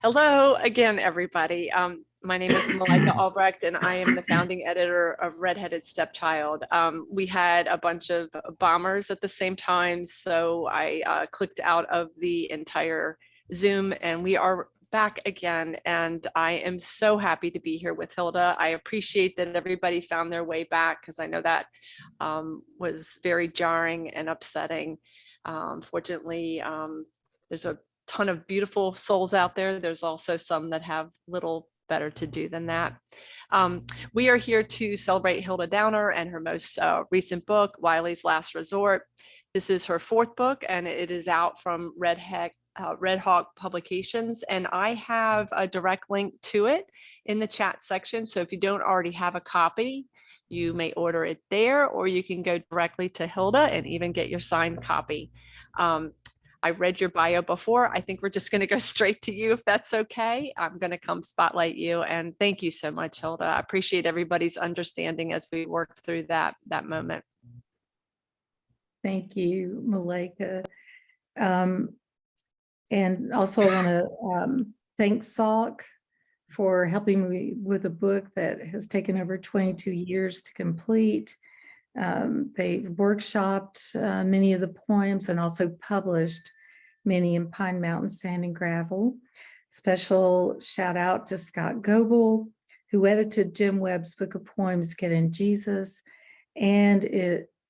Hello again, everybody. My name is Malika Albrecht, and I am the founding editor of Redheaded Stepchild. We had a bunch of bombers at the same time, so I clicked out of the entire Zoom, and we are back again. And I am so happy to be here with Hilda. I appreciate that everybody found their way back, because I know that was very jarring and upsetting. Fortunately, there's a ton of beautiful souls out there. There's also some that have little better to do than that. We are here to celebrate Hilda Downer and her most recent book, Wiley's Last Resort. This is her fourth book, and it is out from Redhawk Publications, and I have a direct link to it in the chat section. So if you don't already have a copy, you may order it there, or you can go directly to Hilda and even get your signed copy. I read your bio before. I think we're just going to go straight to you, if that's okay. I'm going to come spotlight you, and thank you so much, Hilda. I appreciate everybody's understanding as we work through that moment. Thank you, Malika. And also I want to thank SALC for helping me with a book that has taken over 22 years to complete. They've workshopped many of the poems and also published many in Pine Mountain Sand and Gravel. Special shout out to Scott Goebel, who edited Jim Webb's book of poems, Get in Jesus, and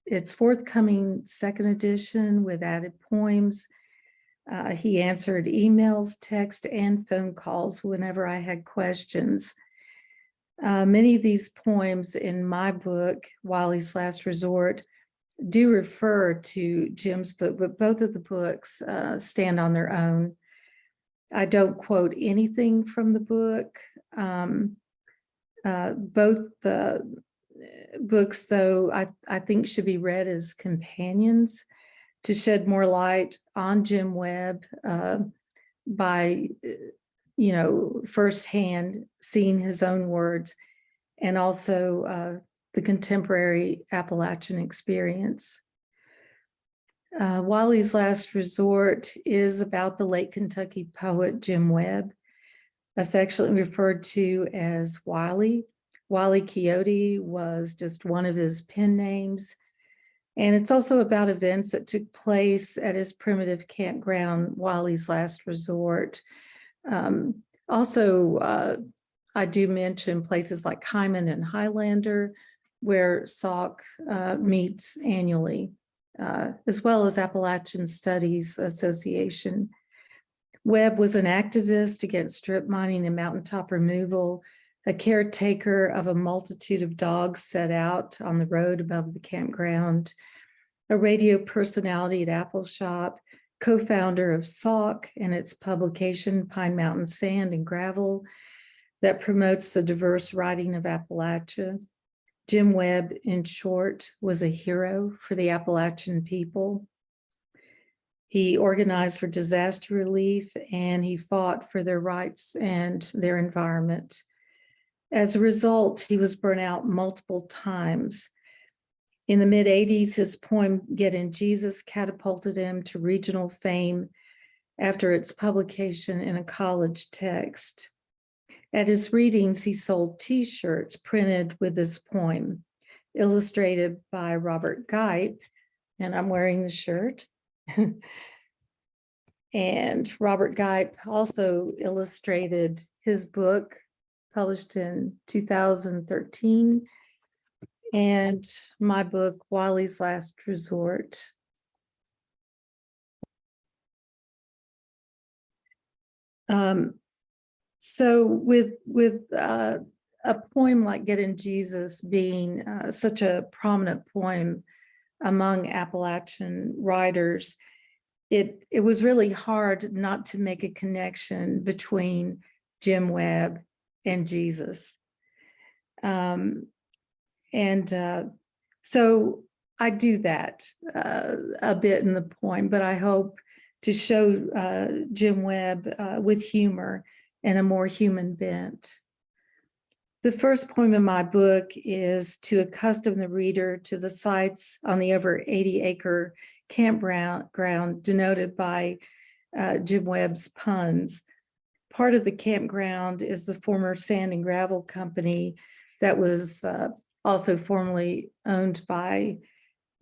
its forthcoming second edition with added poems. He answered emails, text, and phone calls whenever I had questions. Many of these poems in my book, Wiley's Last Resort, do refer to Jim's book, but both of the books stand on their own. I don't quote anything from the book. Both the books, though, I think should be read as companions to shed more light on Jim Webb by firsthand seeing his own words, and also the contemporary Appalachian experience. Wiley's Last Resort is about the late Kentucky poet Jim Webb, affectionately referred to as Wiley. Wiley Coyote was just one of his pen names. And it's also about events that took place at his primitive campground, Wiley's Last Resort. I do mention places like Hyman and Highlander, where SALC meets annually, as well as Appalachian Studies Association. Webb was an activist against strip mining and mountaintop removal, a caretaker of a multitude of dogs set out on the road above the campground, a radio personality at Apple Shop, co-founder of SALC and its publication, Pine Mountain Sand and Gravel, that promotes the diverse writing of Appalachia. Jim Webb, in short, was a hero for the Appalachian people. He organized for disaster relief, and he fought for their rights and their environment. As a result, he was burnt out multiple times. In the mid-'80s, his poem, Get in Jesus, catapulted him to regional fame after its publication in a college text. At his readings, he sold T-shirts printed with this poem, illustrated by Robert Gipe, and I'm wearing the shirt. And Robert Gipe also illustrated his book, published in 2013, and my book, Wiley's Last Resort. So with a poem like Get in Jesus being such a prominent poem among Appalachian writers, it was really hard not to make a connection between Jim Webb and Jesus. So I do that a bit in the poem, but I hope to show Jim Webb with humor and a more human bent. The first poem in my book is to accustom the reader to the sites on the over 80-acre campground denoted by Jim Webb's puns. Part of the campground is the former sand and gravel company that was also formerly owned by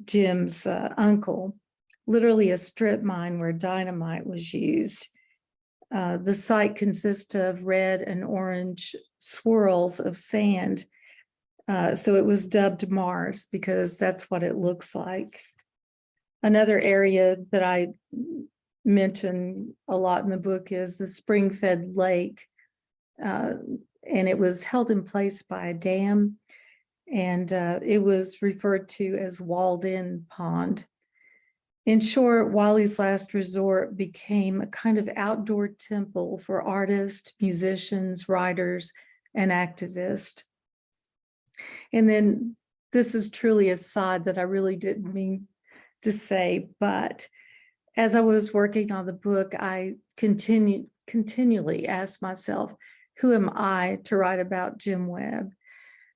Jim's uncle, literally a strip mine where dynamite was used. The site consists of red and orange swirls of sand. So it was dubbed Mars because that's what it looks like. Another area that I mention a lot in the book is the spring-fed lake. And it was held in place by a dam, and it was referred to as walled-in pond. In short, Wiley's last resort became a kind of outdoor temple for artists, musicians, writers, and activists. And then this is truly a side that I really didn't mean to say, but as I was working on the book, I continually asked myself, who am I to write about Jim Webb?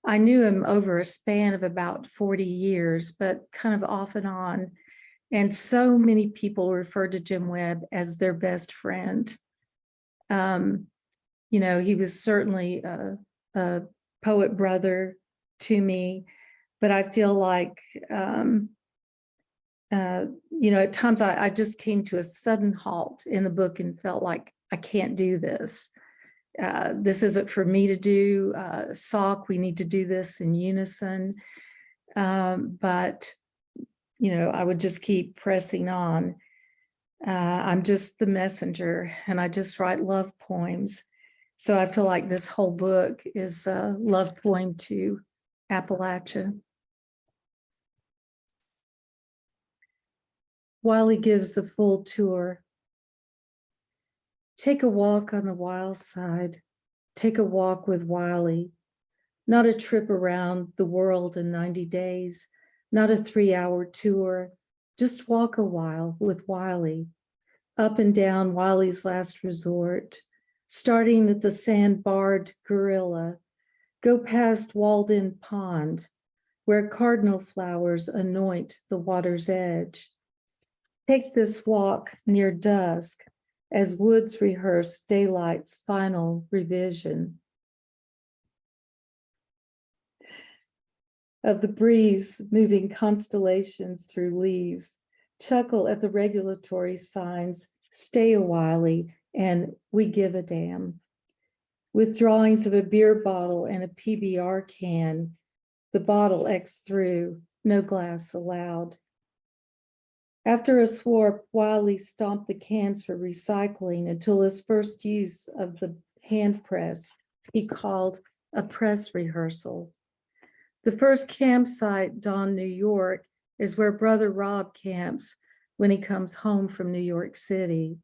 I knew him over a span of about 40 years, but kind of off and on. And so many people refer to Jim Webb as their best friend. You know, he was certainly a poet brother to me, but I feel like, you know, at times I just came to a sudden halt in the book and felt like I can't do this. This isn't for me to do. SOC, we need to do this in unison. But, you know, I would just keep pressing on. I'm just the messenger, and I just write love poems. So I feel like this whole book is a love poem to Appalachia. Wiley gives the full tour. Take a walk on the wild side. Take a walk with Wiley. Not a trip around the world in 90 days, not a 3-hour tour. Just walk a while with Wiley. Up and down Wiley's last resort, starting at the sand-barred Gorilla. Go past walled-in pond, where cardinal flowers anoint the water's edge. Take this walk near dusk as woods rehearse daylight's final revision. Of the breeze moving constellations through leaves, chuckle at the regulatory signs, stay a Wiley, and we give a damn. With drawings of a beer bottle and a PBR can, the bottle X through, no glass allowed. After a swarp, Wiley stomped the cans for recycling until his first use of the hand press he called a press rehearsal. The first campsite, Dawn, New York, is where Brother Rob camps when he comes home from New York City.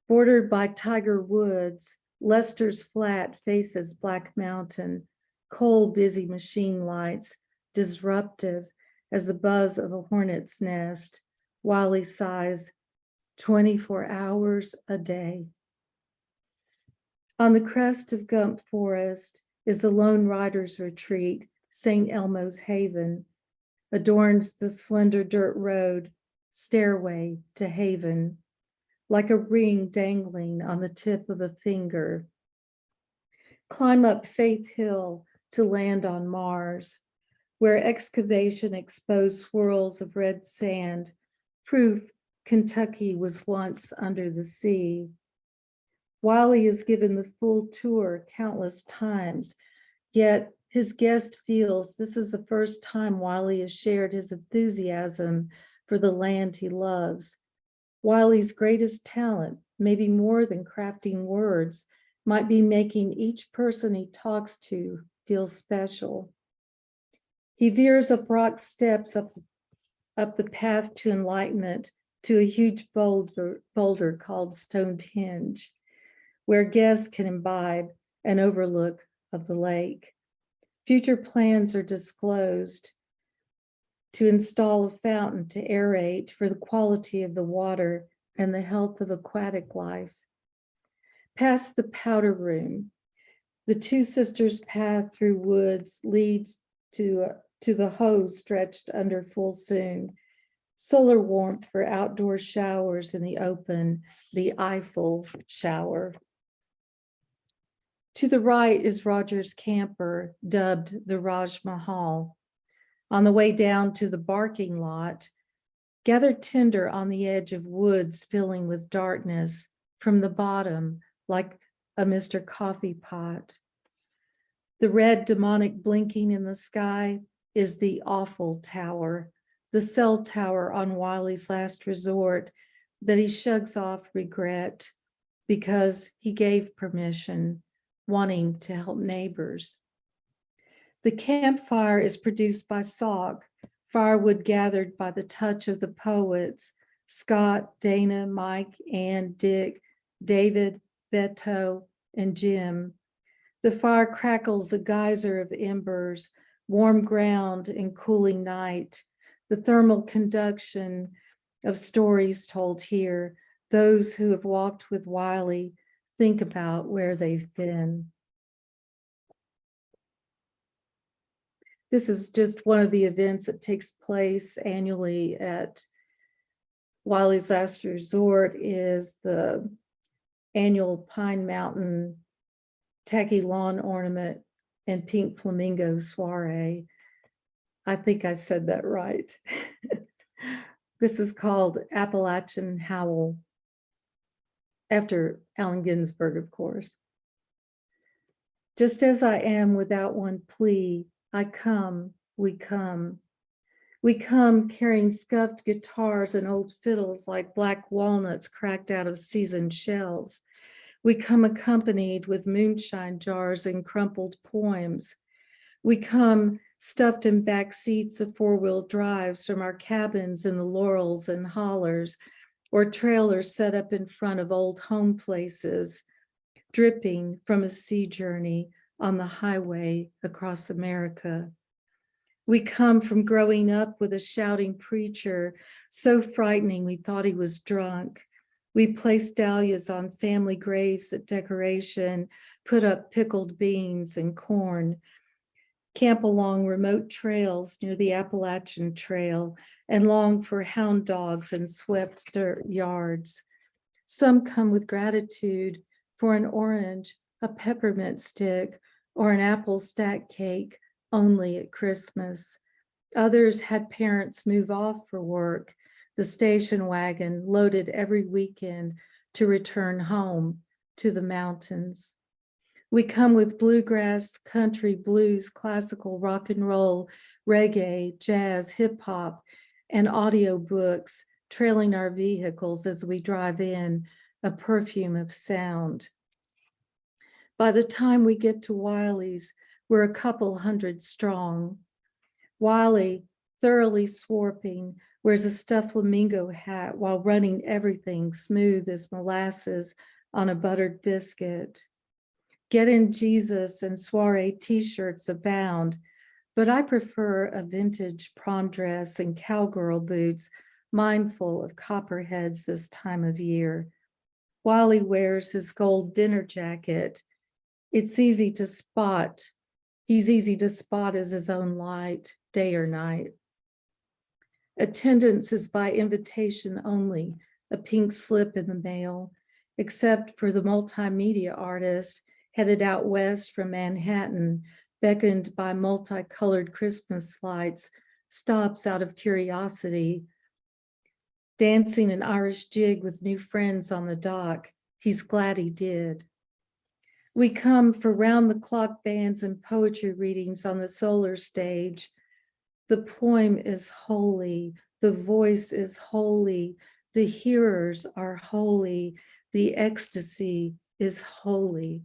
Bordered by Tiger Woods, Lester's Flat faces Black Mountain, coal busy machine lights, disruptive as the buzz of a hornet's nest. Wiley sighs, 24 hours a day. On the crest of Gump Forest is the Lone Rider's Retreat, St. Elmo's Haven, adorns the slender dirt road, stairway to haven, like a ring dangling on the tip of a finger. Climb up Faith Hill to land on Mars, where excavation exposed swirls of red sand, proof Kentucky was once under the sea. Wiley is given the full tour countless times, yet his guest feels this is the first time Wiley has shared his enthusiasm for the land he loves. Wiley's greatest talent, maybe more than crafting words, might be making each person he talks to feel special. He veers up rock steps up the path to enlightenment to a huge boulder called Stonehenge, where guests can imbibe an overlook of the lake. Future plans are disclosed to install a fountain to aerate for the quality of the water and the health of aquatic life. Past the powder room, the two sisters' path through woods leads to the hose stretched under full soon, Solar warmth for outdoor showers in the open, the Eiffel shower. To the right is Roger's camper, dubbed the Raj Mahal. On the way down to the barking lot, gathered tinder on the edge of woods filling with darkness from the bottom, like a Mr. Coffee pot. The red demonic blinking in the sky is the awful tower, the cell tower on Wiley's last resort that he shrugs off regret because he gave permission, wanting to help neighbors. The campfire is produced by Salk, firewood gathered by the touch of the poets, Scott, Dana, Mike, Ann, Dick, David, Beto, and Jim. The fire crackles a geyser of embers, warm ground and cooling night, the thermal conduction of stories told here. Those who have walked with Wiley think about where they've been. This is just one of the events that takes place annually at Wiley's Last Resort is the annual Pine Mountain Tacky Lawn Ornament and Pink Flamingo Soiree. I think I said that right. This is called Appalachian Howl, after Allen Ginsberg, of course. Just as I am without one plea, I come, we come. We come carrying scuffed guitars and old fiddles like black walnuts cracked out of seasoned shells. We come accompanied with moonshine jars and crumpled poems. We come stuffed in back seats of four-wheel drives from our cabins in the laurels and hollers, or trailers set up in front of old home places, dripping from a sea journey on the highway across America. We come from growing up with a shouting preacher, so frightening we thought he was drunk. We placed dahlias on family graves at decoration, put up pickled beans and corn, camp along remote trails near the Appalachian Trail, and long for hound dogs and swept dirt yards. Some come with gratitude for an orange, a peppermint stick, or an apple stack cake only at Christmas. Others had parents move off for work, the station wagon loaded every weekend to return home to the mountains. We come with bluegrass, country, blues, classical, rock and roll, reggae, jazz, hip hop, and audio books trailing our vehicles as we drive in, a perfume of sound. By the time we get to Wiley's, we're a couple hundred strong. Wiley, thoroughly swarping, wears a stuffed flamingo hat while running everything smooth as molasses on a buttered biscuit. Get in Jesus and soiree t-shirts abound, but I prefer a vintage prom dress and cowgirl boots, mindful of copperheads this time of year. Wiley wears his gold dinner jacket. It's easy to spot. He's easy to spot as his own light, day or night. Attendance is by invitation only, a pink slip in the mail, except for the multimedia artist headed out west from Manhattan, beckoned by multicolored Christmas lights, stops out of curiosity. Dancing an Irish jig with new friends on the dock, he's glad he did. We come for round-the-clock bands and poetry readings on the solar stage. The poem is holy, the voice is holy, the hearers are holy, the ecstasy is holy.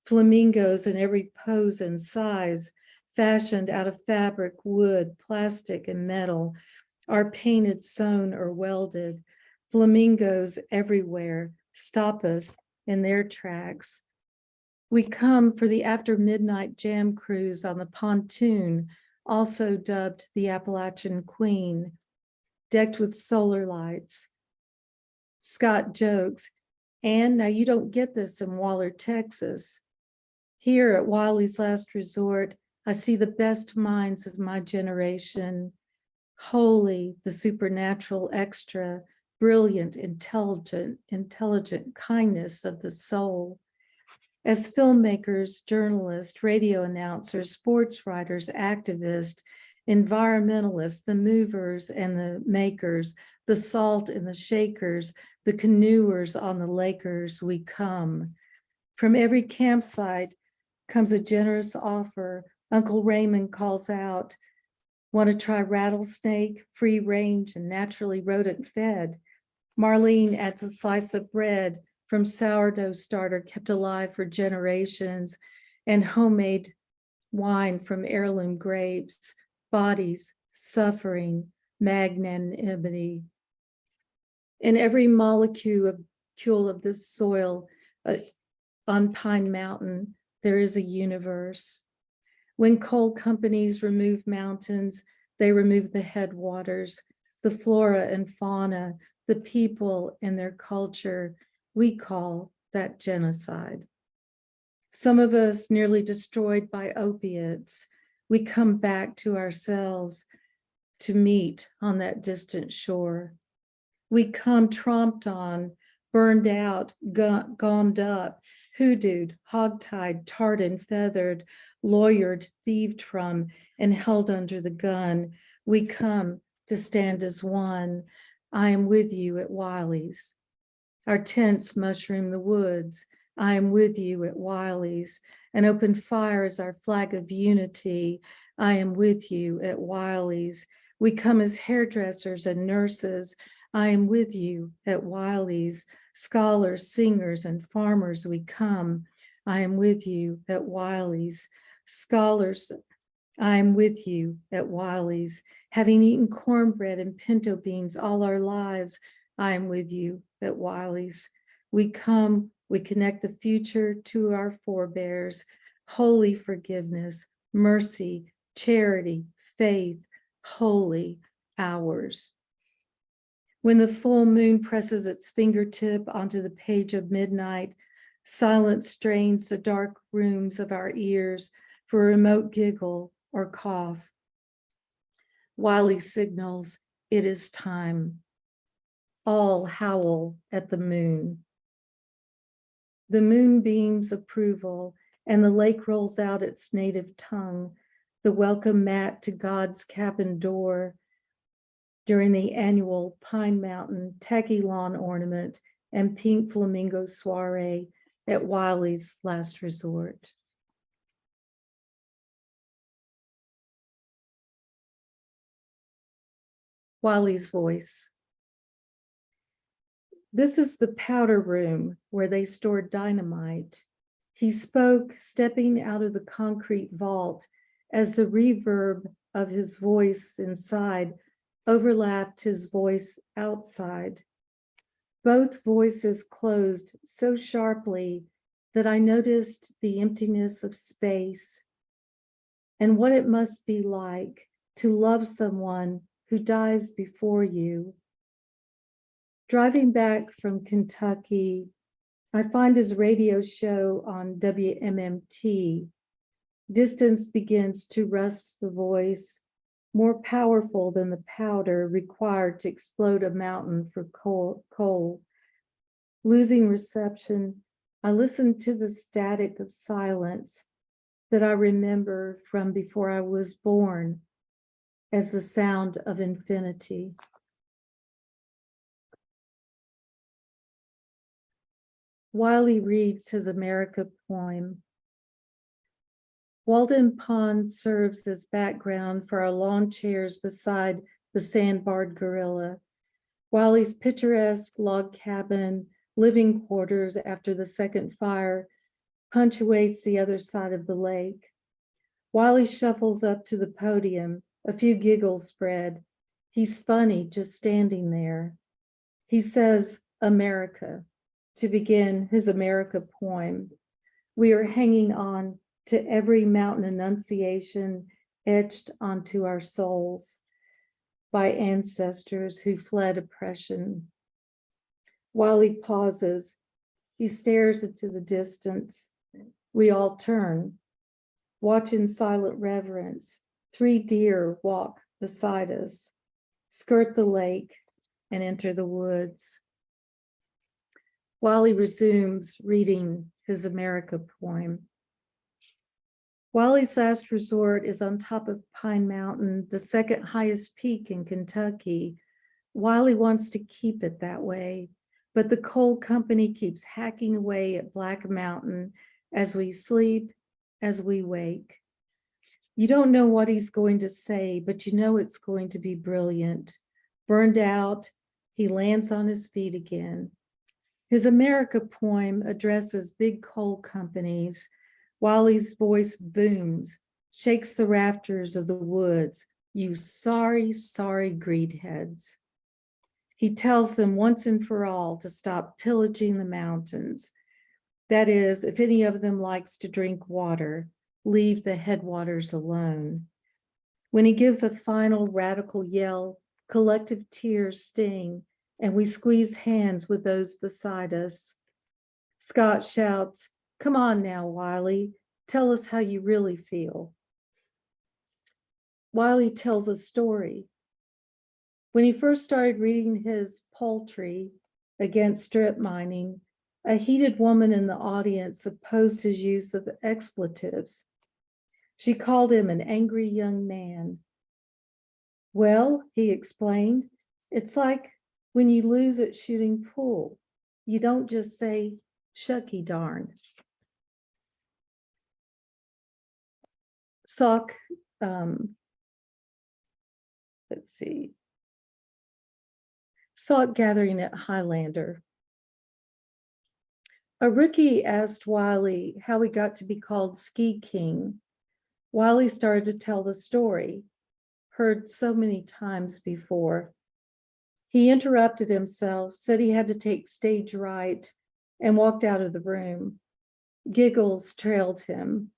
Flamingos in every pose and size, fashioned out of fabric, wood, plastic, and metal, are painted, sewn, or welded. Flamingos everywhere stop us in their tracks. We come for the after midnight jam cruise on the pontoon, also dubbed the Appalachian Queen, decked with solar lights. Scott jokes, and now you don't get this in Waller, Texas. Here at Wiley's Last Resort, I see the best minds of my generation, Holy, the supernatural extra, brilliant, intelligent kindness of the soul. As filmmakers, journalists, radio announcers, sports writers, activists, environmentalists, the movers and the makers, the salt and the shakers, the canoers on the Lakers, we come. From every campsite comes a generous offer. Uncle Raymond calls out, want to try rattlesnake, free range and naturally rodent fed? Marlene adds a slice of bread from sourdough starter kept alive for generations, and homemade wine from heirloom grapes, bodies, suffering, magnanimity. In every molecule of this soil on Pine Mountain, there is a universe. When coal companies remove mountains, they remove the headwaters, the flora and fauna, the people and their culture. We call that genocide. Some of us nearly destroyed by opiates. We come back to ourselves to meet on that distant shore. We come tromped on, burned out, gommed up, hoodooed, hogtied, tarred and feathered, lawyered, thieved from, and held under the gun. We come to stand as one. I am with you at Wiley's. Our tents mushroom the woods. I am with you at Wiley's. An open fire is our flag of unity. I am with you at Wiley's. We come as hairdressers and nurses. I am with you at Wiley's. Scholars, singers, and farmers, we come. I am with you at Wiley's. Scholars, I am with you at Wiley's. Having eaten cornbread and pinto beans all our lives, I am with you at Wiley's. We come, we connect the future to our forebears, holy forgiveness, mercy, charity, faith, holy hours. When the full moon presses its fingertip onto the page of midnight, silence strains the dark rooms of our ears for a remote giggle or cough. Wiley signals, it is time. All howl at the moon. The moon beams approval, and the lake rolls out its native tongue, the welcome mat to God's cabin door during the annual Pine Mountain tacky lawn ornament and pink flamingo soiree at Wiley's last resort. Wiley's voice. This is the powder room where they stored dynamite. He spoke, stepping out of the concrete vault as the reverb of his voice inside overlapped his voice outside. Both voices closed so sharply that I noticed the emptiness of space and what it must be like to love someone who dies before you. Driving back from Kentucky, I find his radio show on WMMT. Distance begins to rust the voice, more powerful than the powder required to explode a mountain for coal. Losing reception, I listen to the static of silence that I remember from before I was born as the sound of infinity. Wiley reads his America poem. Walden Pond serves as background for our lawn chairs beside the sandbarred gorilla. Wiley's picturesque log cabin, living quarters after the second fire, punctuates the other side of the lake. Wiley shuffles up to the podium, a few giggles spread. He's funny just standing there. He says, America, to begin his America poem. We are hanging on to every mountain enunciation etched onto our souls by ancestors who fled oppression. Wiley pauses. He stares into the distance. We all turn, watch in silent reverence. 3 deer walk beside us. skirt the lake, and enter the woods. Wiley resumes reading his America poem. Wiley's last resort is on top of Pine Mountain, the second highest peak in Kentucky. Wiley wants to keep it that way, but the coal company keeps hacking away at Black Mountain as we sleep, as we wake. You don't know what he's going to say, but you know it's going to be brilliant. Burned out, he lands on his feet again. His America poem addresses big coal companies. Wiley's voice booms, shakes the rafters of the woods. You sorry, sorry greedheads. He tells them once and for all to stop pillaging the mountains. That is, if any of them likes to drink water, leave the headwaters alone. When he gives a final radical yell, collective tears sting, and we squeeze hands with those beside us. Scott shouts, "Come on now, Wiley, tell us how you really feel." Wiley tells a story. When he first started reading his poultry against strip mining, a heated woman in the audience opposed his use of expletives. She called him an angry young man. Well, he explained, it's like when you lose at shooting pool. You don't just say, shucky darn. Sock, Sock gathering at Highlander. A rookie asked Wiley how he got to be called Ski King. Wiley started to tell the story, heard so many times before. He interrupted himself, said he had to take stage right, and walked out of the room. Giggles trailed him.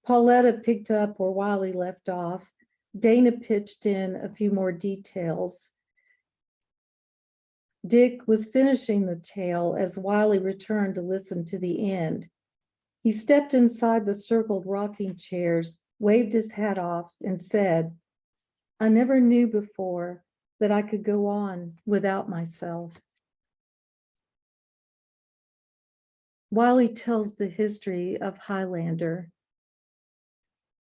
Pauletta picked up where Wiley left off. Dana pitched in a few more details. Dick was finishing the tale as Wiley returned to listen to the end. He stepped inside the circled rocking chairs, waved his hat off, and said, I never knew before that I could go on without myself. Wiley tells the history of Highlander.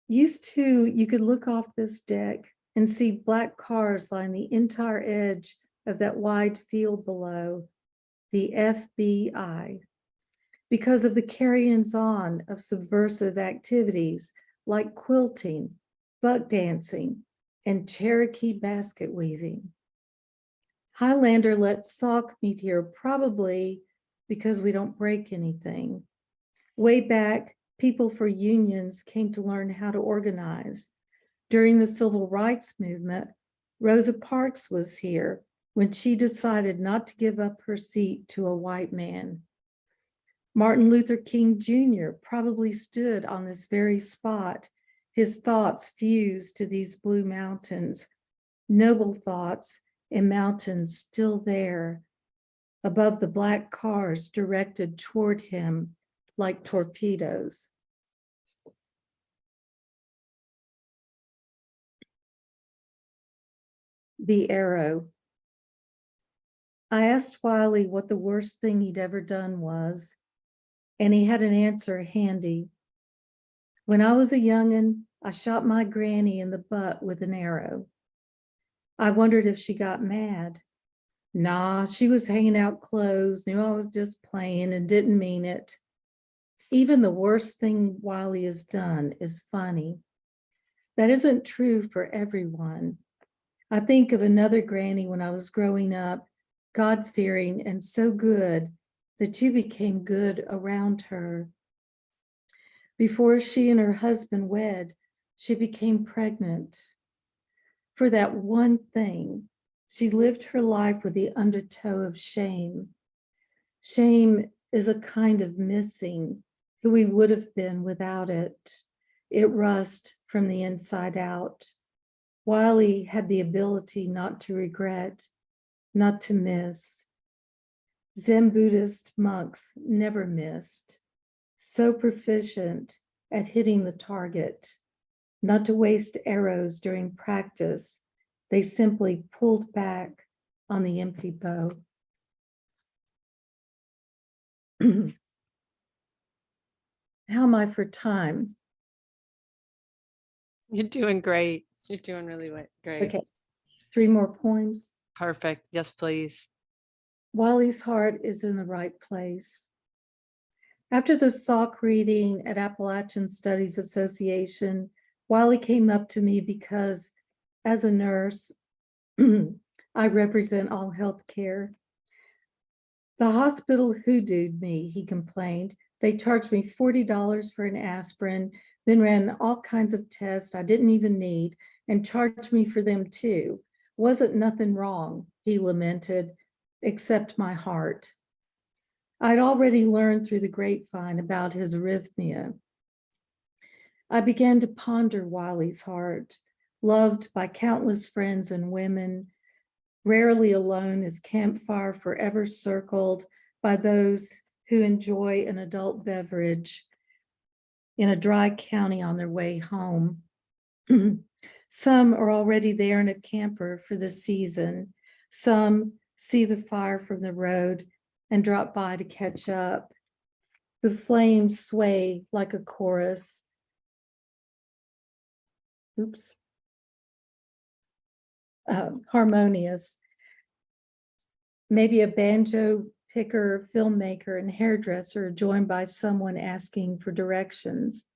Used to, you could look off this deck and see black cars line the entire edge of that wide field below, the FBI, because of the carry-ins on of subversive activities like quilting, buck dancing, and Cherokee basket weaving. Highlander lets Sock meet here probably because we don't break anything. Way back, people for unions came to learn how to organize. During the civil rights movement, Rosa Parks was here when she decided not to give up her seat to a white man. Martin Luther King Jr. probably stood on this very spot, his thoughts fused to these blue mountains, noble thoughts in mountains still there, above the black cars directed toward him like torpedoes. The arrow. I asked Wiley what the worst thing he'd ever done was, and he had an answer handy. When I was a young'un, I shot my granny in the butt with an arrow. I wondered if she got mad. Nah, she was hanging out clothes, knew I was just playing and didn't mean it. Even the worst thing Wiley has done is funny. That isn't true for everyone. I think of another granny when I was growing up, God-fearing and so good that you became good around her. Before she and her husband wed, she became pregnant. For that one thing, she lived her life with the undertow of shame. Shame is a kind of missing who we would have been without it. It rusts from the inside out. Wiley had the ability not to regret, not to miss. Zen Buddhist monks never missed, so proficient at hitting the target, not to waste arrows during practice, They simply pulled back on the empty bow. How am I for time? You're doing great. You're doing really great. Okay, 3 more poems. Perfect. Yes, please. Wiley's heart is in the right place. After the SOC reading at Appalachian Studies Association, Wiley came up to me because, as a nurse, I represent all healthcare. The hospital hoodooed me, he complained. They charged me $40 for an aspirin, then ran all kinds of tests I didn't even need and charged me for them too. Wasn't nothing wrong, he lamented, except my heart. I'd already learned through the grapevine about his arrhythmia. I began to ponder Wiley's heart, loved by countless friends and women, rarely alone, his campfire forever circled by those who enjoy an adult beverage in a dry county on their way home. Some are already there in a camper for the season. Some see the fire from the road and drop by to catch up. The flames sway like a chorus. Oops. Harmonious. Maybe a banjo picker, filmmaker, and hairdresser joined by someone asking for directions.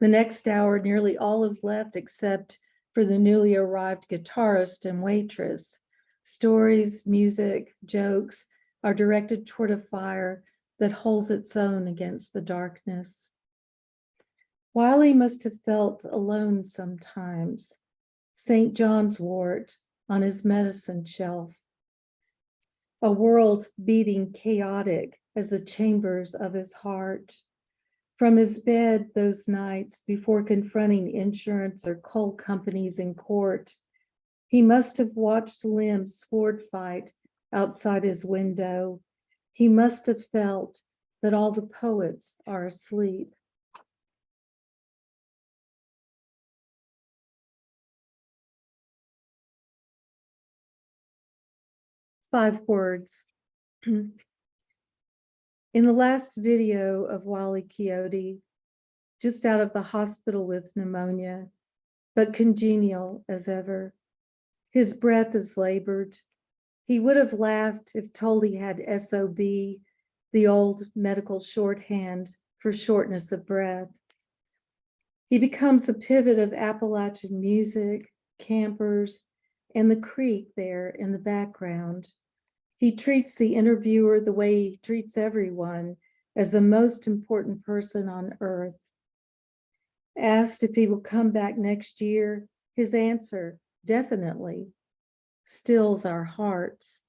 The next hour, nearly all is left except for the newly arrived guitarist and waitress. Stories, music, jokes are directed toward a fire that holds its own against the darkness. Wiley must have felt alone sometimes. St. John's wort on his medicine shelf. A world beating chaotic as the chambers of his heart. From his bed those nights before confronting insurance or coal companies in court, he must have watched limbs sword fight outside his window. He must have felt that all the poets are asleep. Five words. In the last video of Wiley Coyote, just out of the hospital with pneumonia, but congenial as ever, his breath is labored. He would have laughed if told he had SOB, the old medical shorthand for shortness of breath. He becomes the pivot of Appalachian music, campers, and the creek there in the background. He treats the interviewer the way he treats everyone, as the most important person on earth. Asked if he will come back next year, his answer, definitely, stills our hearts.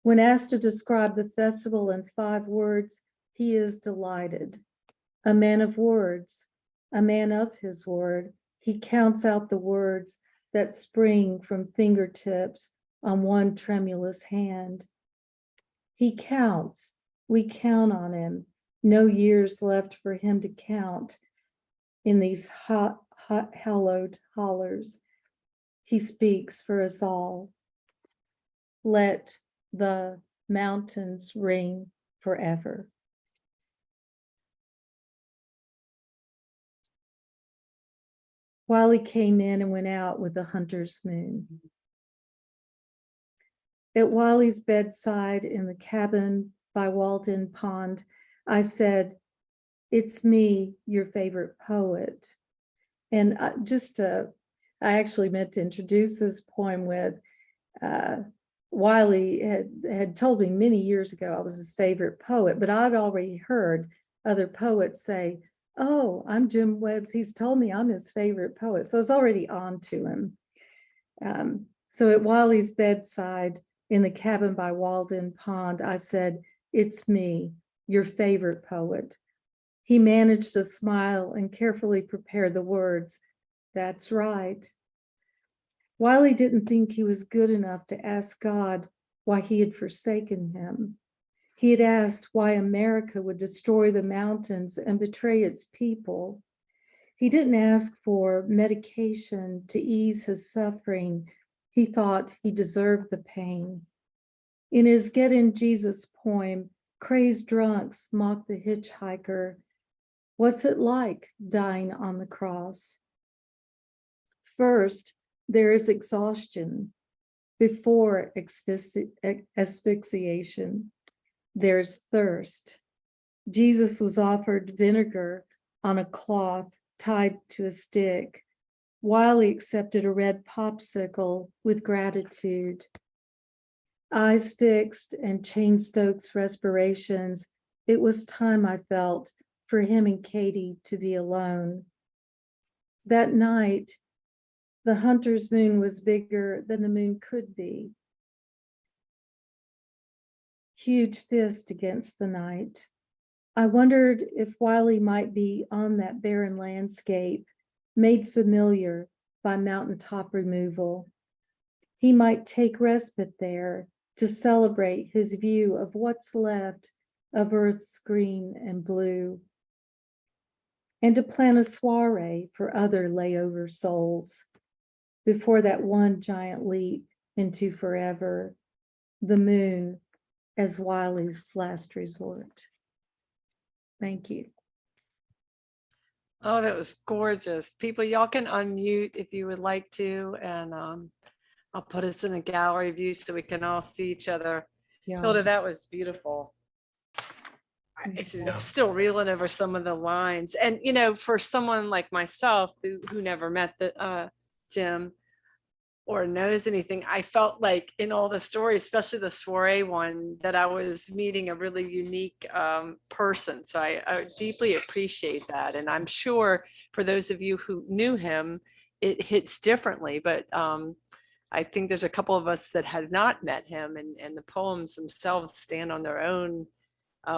When asked to describe the festival in 5 words, he is delighted. A man of words, a man of his word, he counts out the words that spring from fingertips on one tremulous hand. He counts, we count on him. No years left for him to count in these hot, hallowed hollers. He speaks for us all. Let the mountains ring forever. Wiley came in and went out with the hunter's moon. At Wiley's bedside in the cabin by Walden Pond, I said, "It's me, your favorite poet." And I actually meant to introduce this poem with, Wiley had told me many years ago I was his favorite poet, but I'd already heard other poets say, "Oh, I'm Jim Webb's. He's told me I'm his favorite poet." So I was already on to him. So at Wiley's bedside in the cabin by Walden Pond, I said, "It's me, your favorite poet." He managed to smile and carefully prepare the words. That's right. Wiley didn't think he was good enough to ask God why he had forsaken him. He had asked why America would destroy the mountains and betray its people. He didn't ask for medication to ease his suffering. He thought he deserved the pain. In his Get in Jesus poem, crazed drunks mock the hitchhiker. What's it like dying on the cross? First, there is exhaustion. Before asphyxiation, there's thirst. Jesus was offered vinegar on a cloth tied to a stick. Wiley accepted a red popsicle with gratitude. Eyes fixed and Chain-Stokes respirations, it was time, I felt, for him and Katie to be alone. That night, the hunter's moon was bigger than the moon could be. Huge fist against the night. I wondered if Wiley might be on that barren landscape, made familiar by mountaintop removal. He might take respite there to celebrate his view of what's left of Earth's green and blue, and to plan a soiree for other layover souls before that one giant leap into forever, the moon as Wiley's last resort. Thank you. Oh, that was gorgeous. People, y'all can unmute if you would like to, and I'll put us in a gallery view so we can all see each other. Yeah. Hilda, that was beautiful. I'm still reeling over some of the lines. And, you know, for someone like myself who never met the Jim or knows anything, I felt like in all the stories, especially the soiree one, that I was meeting a really unique person. So I deeply appreciate that. And I'm sure for those of you who knew him, it hits differently. But I think there's a couple of us that had not met him, and the poems themselves stand on their own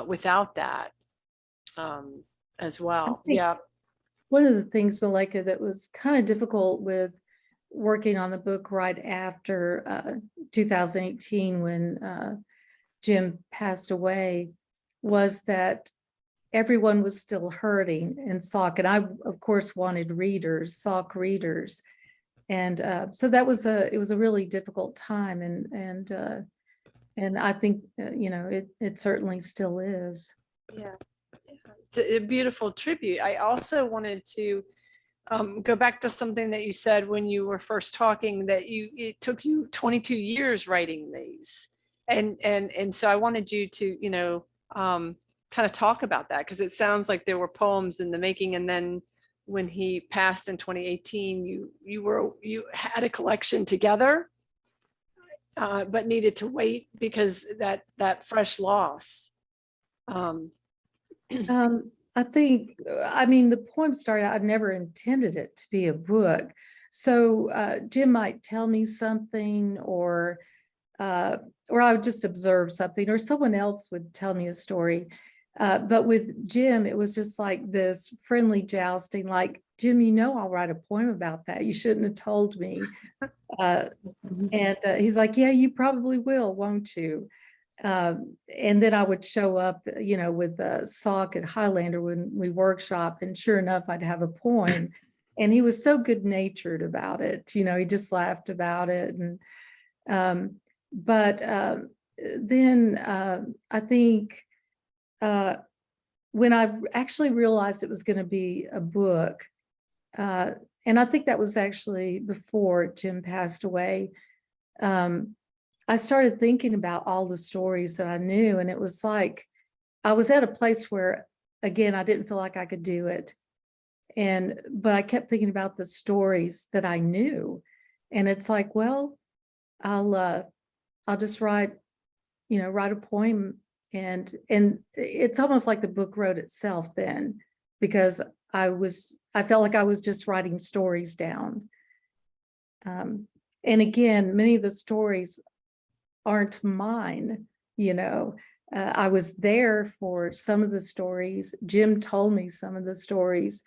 without that as well. Yeah. One of the things, Malika, that was kind of difficult with working on the book right after 2018 when Jim passed away was that everyone was still hurting in SOC. And I, of course, wanted readers, SOC readers. And so that was it was a really difficult time. And I think, you know, it certainly still is. Yeah. It's a beautiful tribute. I also wanted to go back to something that you said when you were first talking, that it took you 22 years writing these. And so I wanted you to, you know, kind of talk about that, because it sounds like there were poems in the making. And then when he passed in 2018, you had a collection together, but needed to wait because that fresh loss. I think, I mean, the poem started, I never intended it to be a book. So Jim might tell me something, or I would just observe something, or someone else would tell me a story. But with Jim, it was just like this friendly jousting, like, Jim, you know, I'll write a poem about that. You shouldn't have told me. And he's like, yeah, you probably will, won't you? And then I would show up, you know, with SOC at Highlander when we workshop, and sure enough, I'd have a poem. And he was so good-natured about it, you know, he just laughed about it. And then I think when I actually realized it was going to be a book, and I think that was actually before Jim passed away, I started thinking about all the stories that I knew, and it was like I was at a place where, again, I didn't feel like I could do it, but I kept thinking about the stories that I knew, and it's like, well, I'll just write a poem, and it's almost like the book wrote itself then, because I felt like I was just writing stories down, and again, many of the stories aren't mine, you know. I was there for some of the stories. Jim told me some of the stories,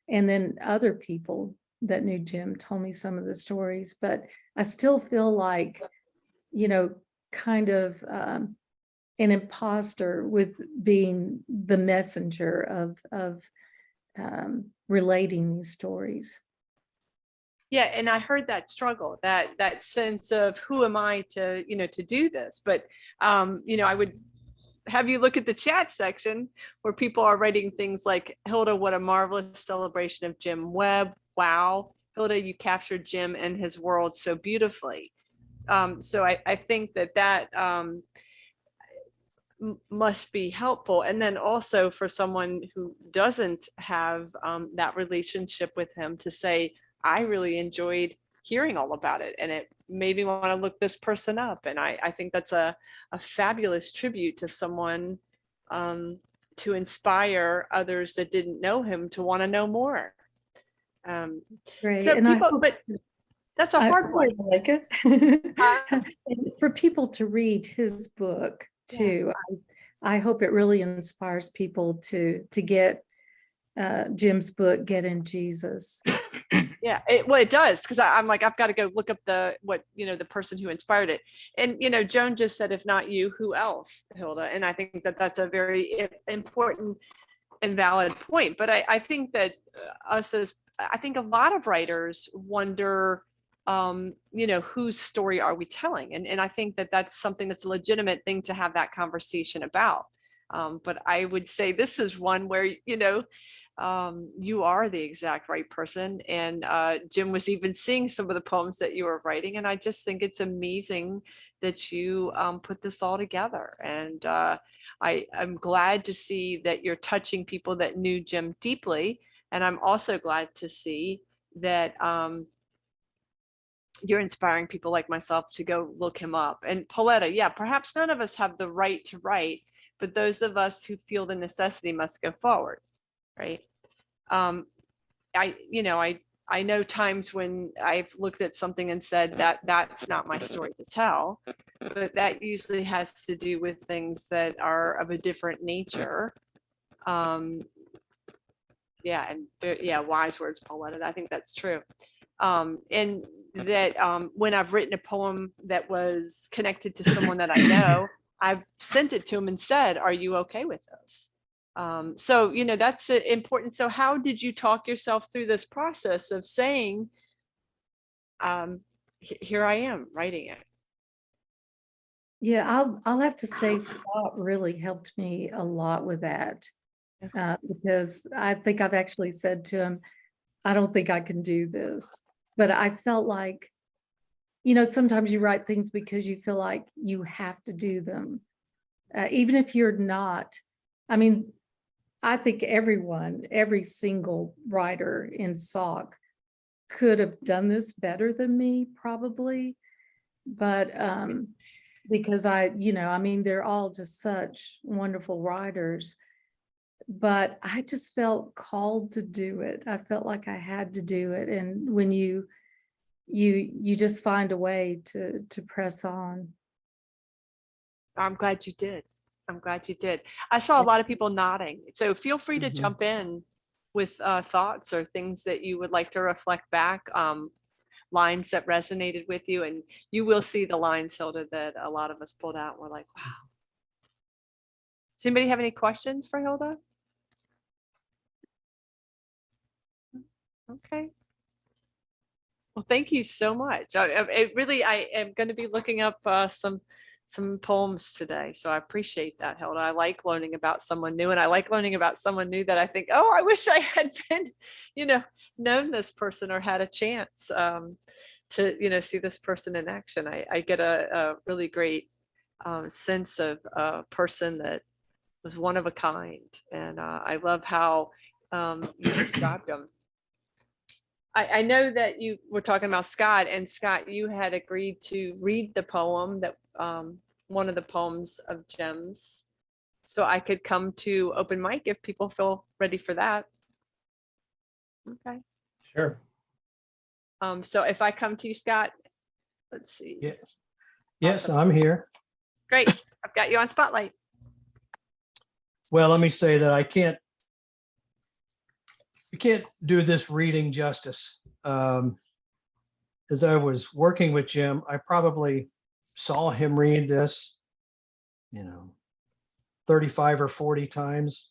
and then other people that knew Jim told me some of the stories, but I still feel like, you know, kind of an imposter with being the messenger of relating these stories. Yeah, and I heard that struggle, that sense of who am I to, to do this? But I would have you look at the chat section where people are writing things like, Hilda, what a marvelous celebration of Jim Webb. Wow, Hilda, you captured Jim and his world so beautifully. So I think that must be helpful. And then also for someone who doesn't have that relationship with him to say, I really enjoyed hearing all about it, and it made me want to look this person up. And I think that's a fabulous tribute to someone, to inspire others that didn't know him to want to know more. Great. So And people, but that's a hard one. Like it. For people to read his book too. Yeah. I hope it really inspires people to get Jim's book, Get in Jesus. Yeah, it does, because I'm like, I've got to go look up the person who inspired it. And Joan just said, if not you, who else, Hilda? And I think that that's a very important and valid point. But I think that I think a lot of writers wonder, whose story are we telling? And I think that that's something that's a legitimate thing to have that conversation about. But I would say this is one where, you are the exact right person. And Jim was even seeing some of the poems that you were writing. And I just think it's amazing that you put this all together. And I'm glad to see that you're touching people that knew Jim deeply. And I'm also glad to see that you're inspiring people like myself to go look him up. And Pauletta, yeah, perhaps none of us have the right to write, but those of us who feel the necessity must go forward, right? I know times when I've looked at something and said that that's not my story to tell, but that usually has to do with things that are of a different nature. Yeah, and wise words, Pauletta. I think that's true. And that when I've written a poem that was connected to someone that I know, I've sent it to him and said, are you okay with this? So, that's important. So how did you talk yourself through this process of saying, here I am writing it? Yeah, I'll have to say Scott really helped me a lot with that. Because I think I've actually said to him, I don't think I can do this. But I felt like, sometimes you write things because you feel like you have to do them. Even if you're not, I mean, I think every single writer in SOC could have done this better than me, probably. But because they're all just such wonderful writers. But I just felt called to do it. I felt like I had to do it. And when you just find a way to press on. I'm glad you did. I'm glad you did. I saw a lot of people nodding. So feel free to jump in with thoughts or things that you would like to reflect back, lines that resonated with you. And you will see the lines, Hilda, that a lot of us pulled out. We're like, wow. Does anybody have any questions for Hilda? Okay. Well, thank you so much. I am going to be looking up some poems today. So I appreciate that, Hilda. I like learning about someone new, and I like learning about someone new that I think, oh, I wish I had been, known this person or had a chance to, see this person in action. I get a really great sense of a person that was one of a kind. And I love how you described them. I know that you were talking about Scott, and Scott, you had agreed to read the poem that one of the poems of Jim's, so I could come to open mic if people feel ready for that. Okay. Sure. So if I come to you, Scott, let's see. Yes. Yes, Awesome. I'm here. Great. I've got you on Spotlight. Well, let me say that I can't do this reading justice. As I was working with Jim, I probably saw him read this, 35 or 40 times.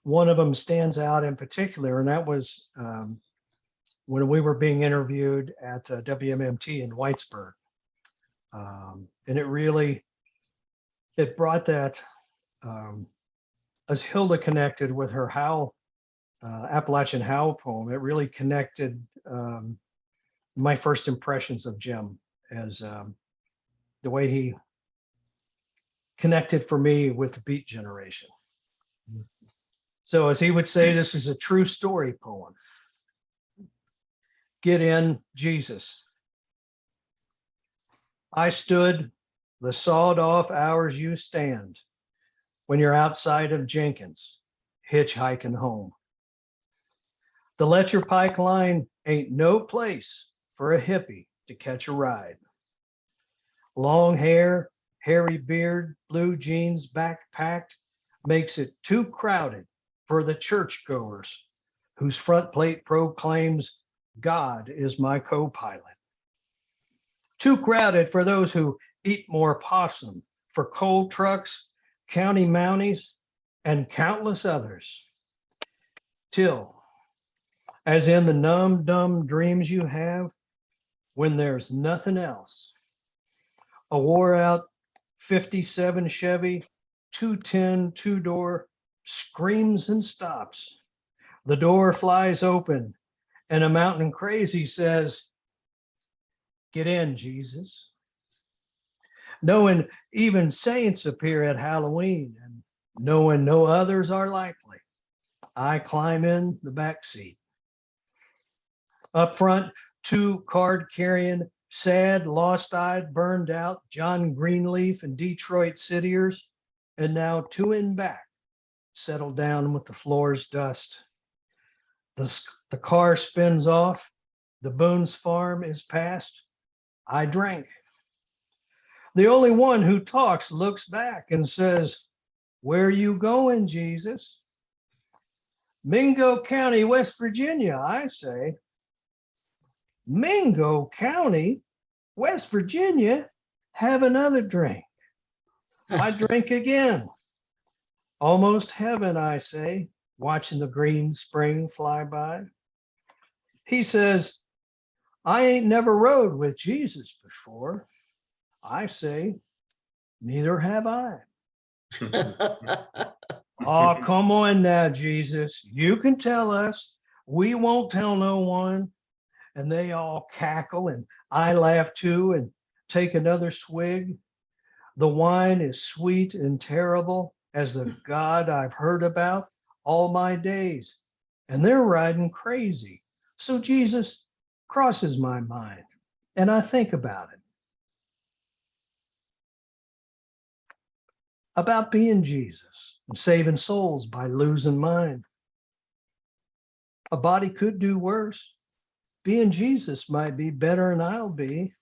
One of them stands out in particular, and that was when we were being interviewed at WMMT in Whitesburg. And it brought that, as Hilda connected with her Howl, Appalachian Howl poem, it really connected my first impressions of Jim as the way he connected for me with the Beat Generation. So as he would say, this is a true story poem. Get in, Jesus. I stood the sawed off hours you stand when you're outside of Jenkins, hitchhiking home. The Letcher Pike line ain't no place for a hippie to catch a ride. Long hair, hairy beard, blue jeans backpacked makes it too crowded for the churchgoers whose front plate proclaims God is my co-pilot. Too crowded for those who eat more possum, for coal trucks, county mounties, and countless others. Till, as in the numb, dumb dreams you have when there's nothing else, a wore-out 57 Chevy, 210 two-door screams and stops. The door flies open and a mountain crazy says, get in, Jesus. Knowing even saints appear at Halloween and knowing no others are likely, I climb in the back seat. Up front, two card-carrying, sad, lost-eyed, burned out John Greenleaf and Detroit Cityers, and now two in back, settled down with the floor's dust. The car spins off. The Boone's farm is past. I drank. The only one who talks looks back and says, where you going, Jesus? Mingo County, West Virginia, I say. Mingo County, West Virginia, have another drink. I drink again. Almost heaven, I say, watching the green spring fly by. He says, I ain't never rode with Jesus before. I say, neither have I. Oh, come on now, Jesus. You can tell us. We won't tell no one. And they all cackle and I laugh too and take another swig. The wine is sweet and terrible as the God I've heard about all my days. And they're riding crazy. So Jesus crosses my mind and I think about it. About being Jesus and saving souls by losing mine. A body could do worse. Being Jesus might be better than I'll be.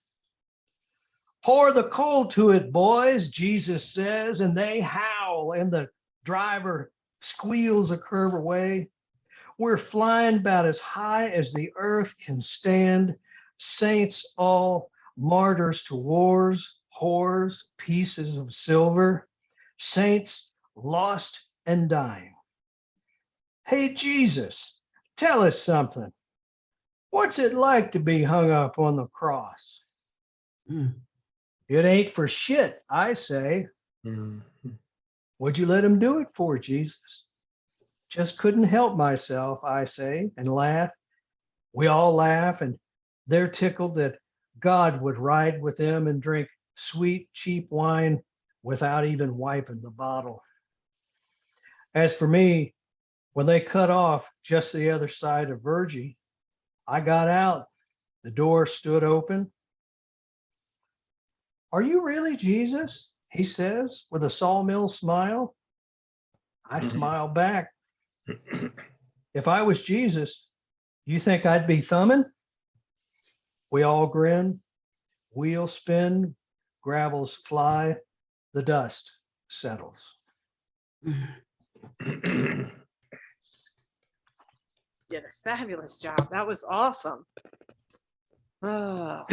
Pour the coal to it, boys, Jesus says, and they howl, and the driver squeals a curve away. We're flying about as high as the earth can stand. Saints all, martyrs to wars, whores, pieces of silver. Saints lost and dying. Hey, Jesus, tell us something. What's it like to be hung up on the cross? It ain't for shit, I say. What'd you let him do it for, Jesus? Just couldn't help myself, I say, and laugh. We all laugh, and they're tickled that God would ride with them and drink sweet, cheap wine without even wiping the bottle. As for me, when they cut off just the other side of Virgie, I got out. The door stood open. Are you really Jesus? He says with a sawmill smile. I smile back. If I was Jesus, you think I'd be thumbing? We all grin. Wheels spin, gravels fly, the dust settles. Did a fabulous job. That was awesome. Oh,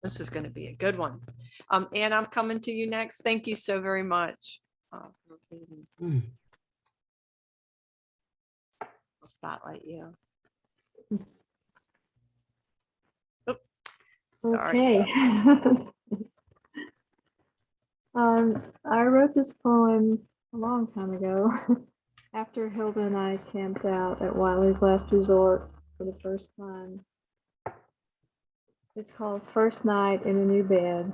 this is going to be a good one. Anne, I'm coming to you next. Thank you so very much. I'll spotlight you. Sorry. Okay. I wrote this poem a long time ago after Hilda and I camped out at Wiley's Last Resort for the first time. It's called First Night in a New Bed.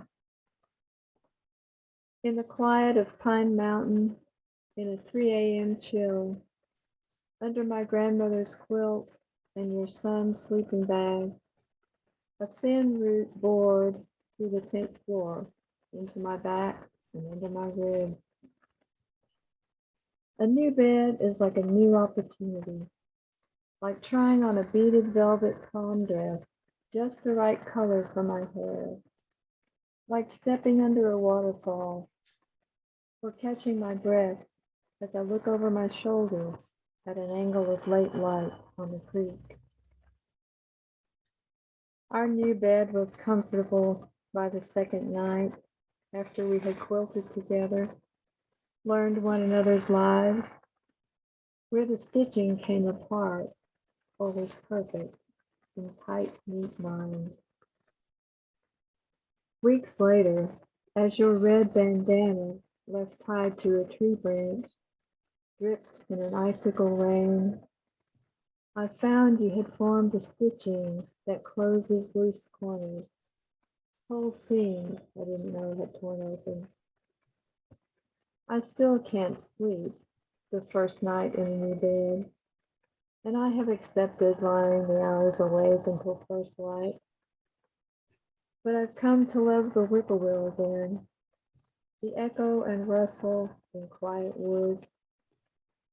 In the quiet of Pine Mountain, in a 3 a.m. chill, under my grandmother's quilt and your son's sleeping bag, a thin root bored through the tent floor into my back and under my ribs. A new bed is like a new opportunity, like trying on a beaded velvet prom dress, just the right color for my hair, like stepping under a waterfall, or catching my breath as I look over my shoulder at an angle of late light on the creek. Our new bed was comfortable by the second night after we had quilted together, learned one another's lives, where the stitching came apart or was perfect in tight, neat lines. Weeks later, as your red bandana left tied to a tree branch dripped in an icicle rain, I found you had formed a stitching that closes loose corners, whole seams I didn't know had torn open. I still can't sleep the first night in a new bed, and I have accepted lying the hours awake until first light. But I've come to love the whippoorwill again, the echo and rustle in quiet woods,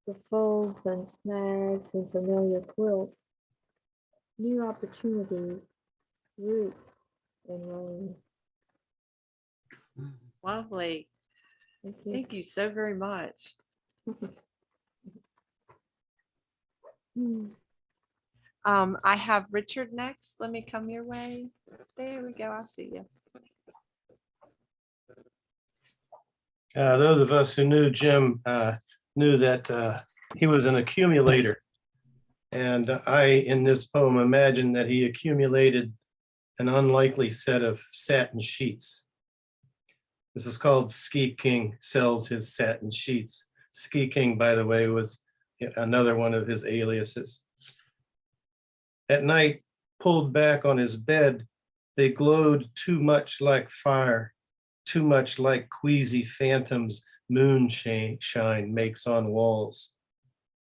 the folds and snags in familiar quilts, new opportunities, roots and rain. Lovely. Thank you. Thank you so very much. I have Richard next. Let me come your way. There we go. I see you. Those of us who knew Jim knew that he was an accumulator. And I, in this poem, imagine that he accumulated an unlikely set of satin sheets. This is called Ski King Sells His Satin Sheets. Ski King, by the way, was another one of his aliases. At night, pulled back on his bed, they glowed too much like fire, too much like queasy phantoms moonshine makes on walls.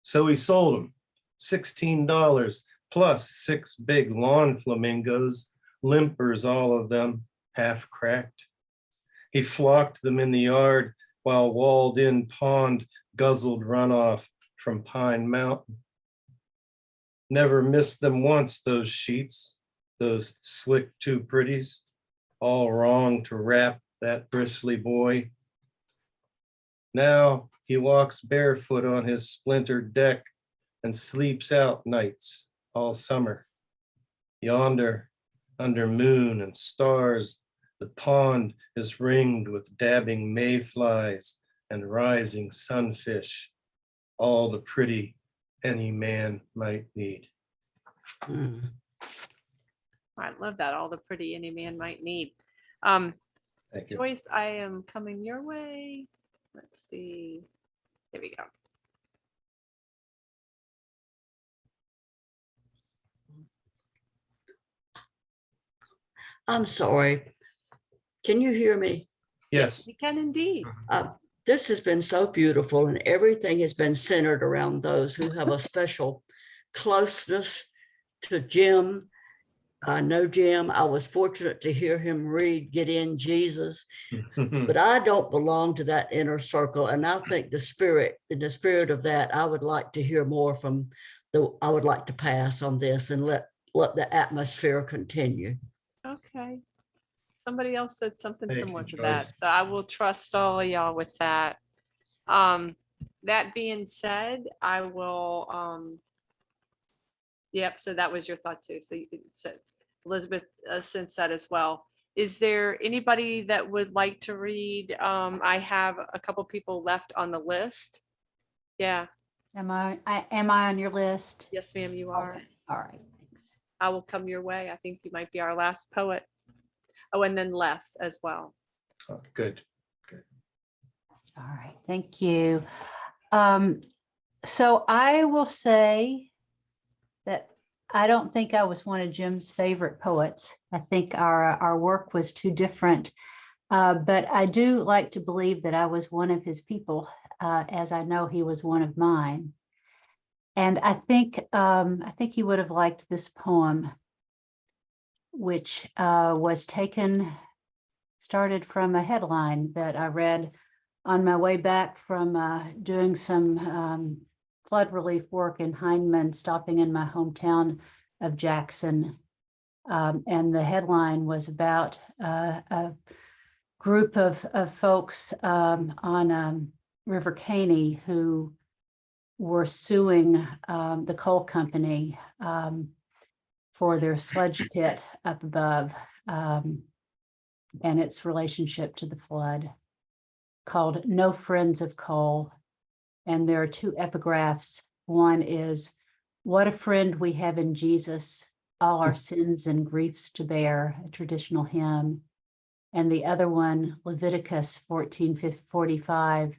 So he sold them, $16 plus 6 big lawn flamingos, limpers all of them, half cracked. He flocked them in the yard while walled-in pond guzzled runoff from Pine Mountain. Never missed them once, those sheets, those slick two pretties, all wrong to wrap that bristly boy. Now he walks barefoot on his splintered deck and sleeps out nights all summer. Yonder, under moon and stars, the pond is ringed with dabbing mayflies and rising sunfish, all the pretty any man might need. I love that. All the pretty any man might need. Thank you. Joyce, I am coming your way. Let's see. There we go. I'm sorry. Can you hear me? Yes. You can indeed. This has been so beautiful, and everything has been centered around those who have a special closeness to Jim. I know Jim. I was fortunate to hear him read Get In Jesus, but I don't belong to that inner circle. And I think in the spirit of that, I would like to hear more I would like to pass on this and let the atmosphere continue. Okay. Somebody else said something Thank similar you, to that. Joyce. So I will trust all of y'all with that. That being said, I will, yep, so that was your thought too. So you said, Elizabeth sensed that as well. Is there anybody that would like to read? I have a couple people left on the list. Yeah, Am I on your list? yes, ma'am, you are. Okay. All right, thanks. I will come your way. I think you might be our last poet. Oh, and then Les as well. Oh, good. All right, thank you. So I will say that I don't think I was one of Jim's favorite poets. I think our work was too different. But I do like to believe that I was one of his people, as I know he was one of mine. And I think he would have liked this poem, which started from a headline that I read on my way back from doing some flood relief work in Hindman, stopping in my hometown of Jackson. And the headline was about a group of folks on River Caney who were suing the coal company for their sludge pit up above and its relationship to the flood, called No Friends of Coal. And there are two epigraphs. One is, "What a friend we have in Jesus, all our sins and griefs to bear," a traditional hymn. And the other one, Leviticus 14:45,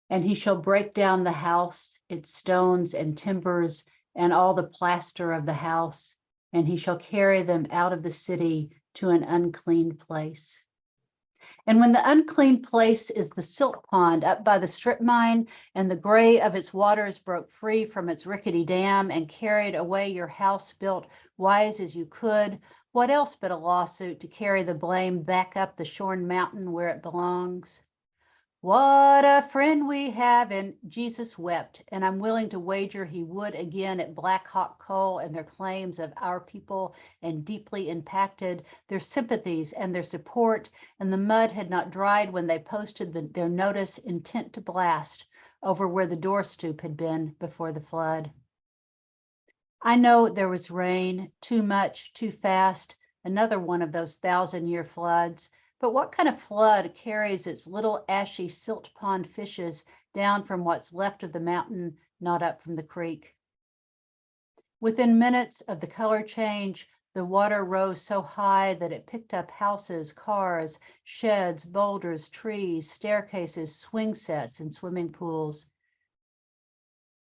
"And he shall break down the house, its stones and timbers, and all the plaster of the house, and he shall carry them out of the city to an unclean place." And when the unclean place is the silt pond up by the strip mine, and the gray of its waters broke free from its rickety dam and carried away your house built wise as you could, what else but a lawsuit to carry the blame back up the shorn mountain where it belongs? What a friend we have, and Jesus wept, and I'm willing to wager he would again at Black Hawk Coal and their claims of our people, and deeply impacted their sympathies and their support, and the mud had not dried when they posted their notice intent to blast over where the door stoop had been before the flood. I know there was rain, too much, too fast, another one of those 1,000-year floods. But what kind of flood carries its little ashy silt pond fishes down from what's left of the mountain, not up from the creek? Within minutes of the color change, the water rose so high that it picked up houses, cars, sheds, boulders, trees, staircases, swing sets, and swimming pools.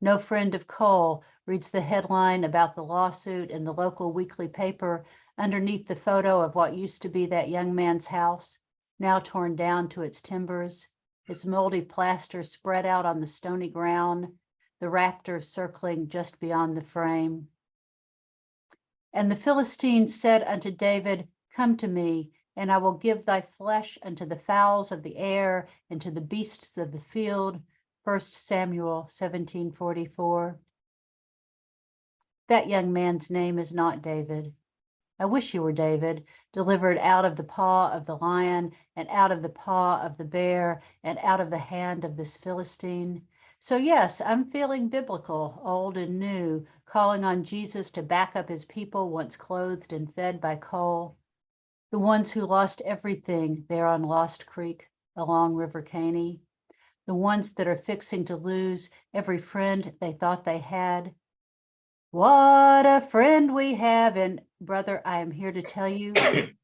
No Friend of Coal reads the headline about the lawsuit in the local weekly paper underneath the photo of what used to be that young man's house, now torn down to its timbers, its moldy plaster spread out on the stony ground, the raptors circling just beyond the frame. And the Philistine said unto David, "Come to me, and I will give thy flesh unto the fowls of the air and to the beasts of the field." 1 Samuel 17:44. That young man's name is not David. I wish he were David, delivered out of the paw of the lion and out of the paw of the bear and out of the hand of this Philistine. So yes, I'm feeling biblical, old and new, calling on Jesus to back up his people once clothed and fed by coal. The ones who lost everything there on Lost Creek along River Caney. The ones that are fixing to lose every friend they thought they had. What a friend we have. And brother, I am here to tell you,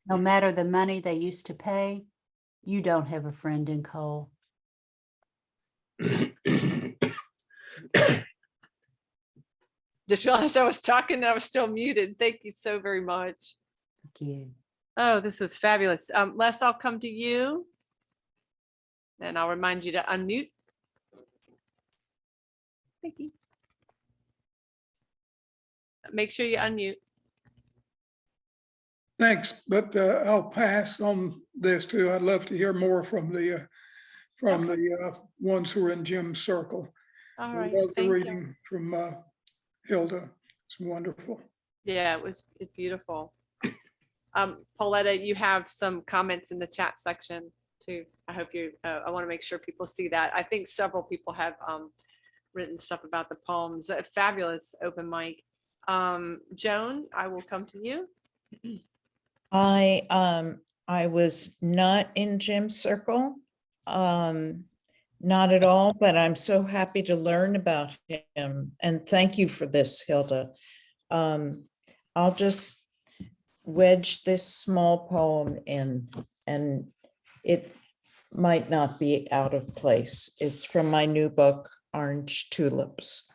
no matter the money they used to pay, you don't have a friend in coal. Just realized I was talking and I was still muted. Thank you so very much. Thank you. Oh, this is fabulous. Les, I'll come to you. And I'll remind you to unmute. Thank you. Make sure you unmute. Thanks, but I'll pass on this too. I'd love to hear more from the ones who are in Jim's circle. All I right. love the Thank you. reading from Hilda. It's wonderful. Yeah, it's beautiful. Pauletta, you have some comments in the chat section too. I hope you, I want to make sure people see that. I think several people have written stuff about the poems. A fabulous open mic. Joan, I will come to you. I was not in Jim's circle, not at all, but I'm so happy to learn about him. And thank you for this, Hilda. I'll just wedge this small poem in, and it might not be out of place. It's from my new book, Orange Tulips.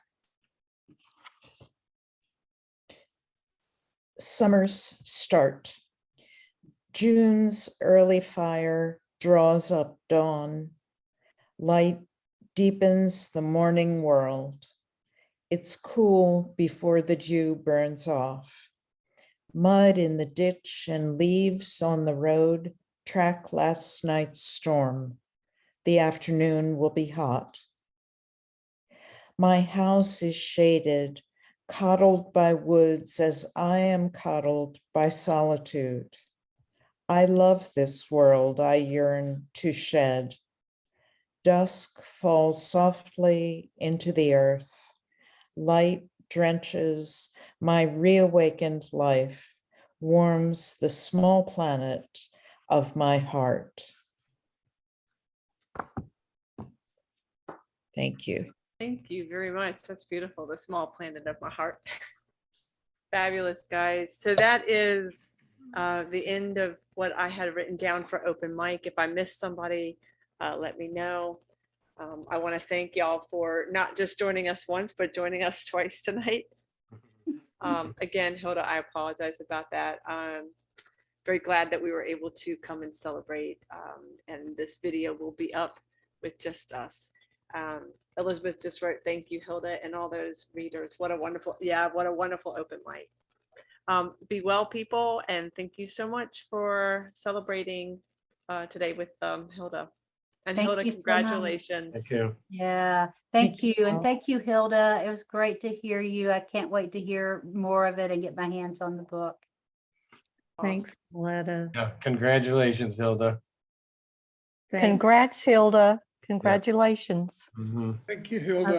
Summer's start. June's early fire draws up dawn. Light deepens the morning world. It's cool before the dew burns off. Mud in the ditch and leaves on the road track last night's storm. The afternoon will be hot. My house is shaded, coddled by woods as I am coddled by solitude. I love this world I yearn to shed. Dusk falls softly into the earth. Light drenches my reawakened life, warms the small planet of my heart. Thank you. Thank you very much. That's beautiful. The small planet of my heart. Fabulous, guys. So that is the end of what I had written down for open mic. If I missed somebody, let me know. I want to thank y'all for not just joining us once, but joining us twice tonight. Again, Hilda, I apologize about that. I'm very glad that we were able to come and celebrate. And this video will be up with just us. Elizabeth just wrote, thank you, Hilda, and all those readers. What a wonderful, what a wonderful open mic. Be well, people, and thank you so much for celebrating today with Hilda. And Thank Hilda, you so much. congratulations. Thank you. Yeah, thank you. And thank you, Hilda. It was great to hear you. I can't wait to hear more of it and get my hands on the book. Thanks, Pauletta. Yeah, congratulations, Hilda. Thanks. Congrats, Hilda. Congratulations. Mhm. Thank you, Hilda.